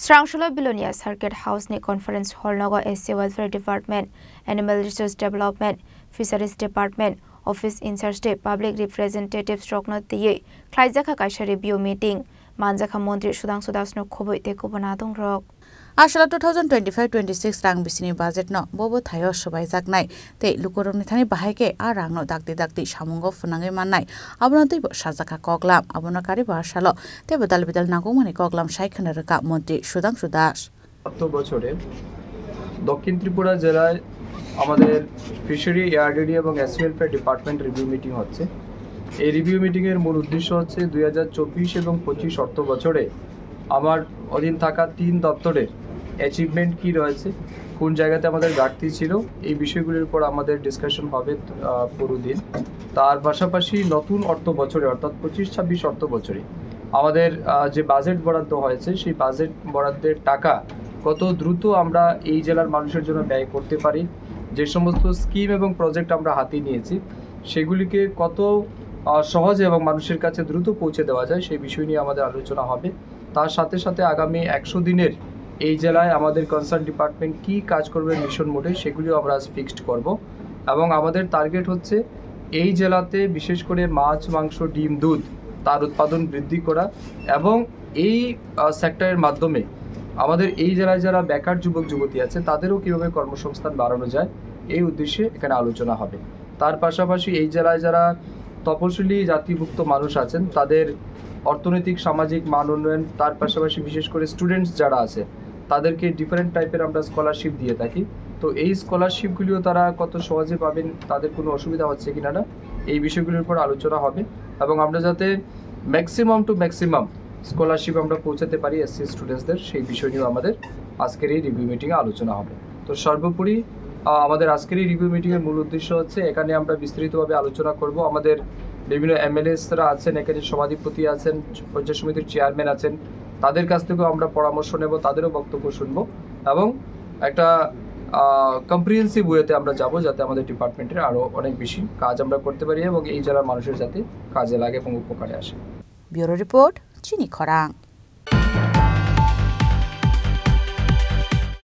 Srangshula Bilonia Circuit House ni Conference Hall Nago SC Welfare Department, Animal Resource Development, Fisheries Department, Office in Charge Public Representative Stroke Tiye, Klaijaka Kaisha Review Meeting, Manjaka Montri Sudangsu Dasno Kobo Tekubanatung Rock. Ashala 2025-26 rang bisini budget no bobo thayo sobai jaknai tei lukoromni thani bahai a rang no dakti samungo funangai mannai abona teibo sajaka koglam abona kari barsalo te badal nagomani koglam saikhana raka মন্ত্রী সুধাংশু দাস গত বছরে দক্ষিণ ত্রিপুরা জেলায় আমাদের fishery ARDD এবং এসওয়েলফেয়ার department review meeting হচ্ছে। এই review meeting এর মূল উদ্দেশ্য হচ্ছে 2024 এবং 25 অর্থ বছরে আমার অধীন থাকা 3 দপ্তরের অ্যাচিভমেন্ট কি রয়েছে, কোন জায়গাতে আমাদের ঘাটতি ছিল, এই বিষয়গুলোর উপর আমাদের ডিসকাশন হবে পুরো দিন। তার পাশাপাশি নতুন অর্থ বছরে অর্থাৎ 25-26 অর্থ বছরে আমাদের যে বাজেট বরাদ্দ হয়েছে সেই বাজেট বরাদ্দের টাকা কত দ্রুত আমরা এই জেলার মানুষের জন্য ব্যয় করতে পারি, যে সমস্ত স্কিম এবং প্রজেক্ট আমরা হাতে নিয়েছি সেগুলিকে কত সহজে এবং মানুষের কাছে দ্রুত পৌঁছে দেওয়া যায় সেই বিষয় নিয়ে আমাদের আলোচনা হবে। তার সাথে সাথে আগামী 100 দিনের এই জেলায় আমাদের কনসার্ন ডিপার্টমেন্ট কি কাজ করবে মিশন মোডে সেগুলিও আমরা ফিক্সড করব এবং আমাদের টার্গেট হচ্ছে এই জেলাতে বিশেষ করে মাছ, মাংস, ডিম, দুধ তার উৎপাদন বৃদ্ধি করা এবং এই সেক্টরের মাধ্যমে আমাদের এই জেলায় যারা বেকার যুবক যুবতী আছে তাদেরও কীভাবে কর্মসংস্থান বাড়ানো যায় এই উদ্দেশ্যে এখানে আলোচনা হবে। তার পাশাপাশি এই জেলায় যারা তপশিলি জাতিভুক্ত মানুষ আছেন তাদের অর্থনৈতিক সামাজিক মান উন্নয়ন, তার পাশাপাশি বিশেষ করে স্টুডেন্টস যারা আছে তাদেরকে ডিফারেন্ট টাইপের আমরা স্কলারশিপ দিয়ে থাকি। তো এই স্কলারশিপগুলিও তারা কত সহজে পাবেন, তাদের কোনো অসুবিধা হচ্ছে কিনা না, এই বিষয়গুলির উপর আলোচনা হবে এবং আমরা যাতে ম্যাক্সিমাম টু ম্যাক্সিমাম স্কলারশিপ আমরা পৌঁছাতে পারি এসসি স্টুডেন্টসদের সেই বিষয় নিয়েও আমাদের আজকের এই রিভিউ মিটিংয়ে আলোচনা হবে। তো সর্বোপরি আমাদের আজকের এই রিভিউ মিটিংয়ের মূল উদ্দেশ্য হচ্ছে এখানে আমরা বিস্তারিতভাবে আলোচনা করব। আমাদের বিভিন্ন এমএলএসরা আছেন, এখানে সভাধিপতি আছেন, পঞ্চায়েত সমিতির চেয়ারম্যান আছেন, তাদের কাছ থেকেও আমরা পরামর্শ নেব, তাদেরও বক্তব্য শুনবো এবং একটা কম্প্রিহেন্সিভ ওয়েতে আমরা যাব যাতে আমাদের ডিপার্টমেন্টের আরও অনেক বেশি কাজ আমরা করতে পারি এবং এই জেলার মানুষের যাতে কাজে লাগে এবং উপকারে আসে। ব্যুরো রিপোর্ট চিনি খরাং।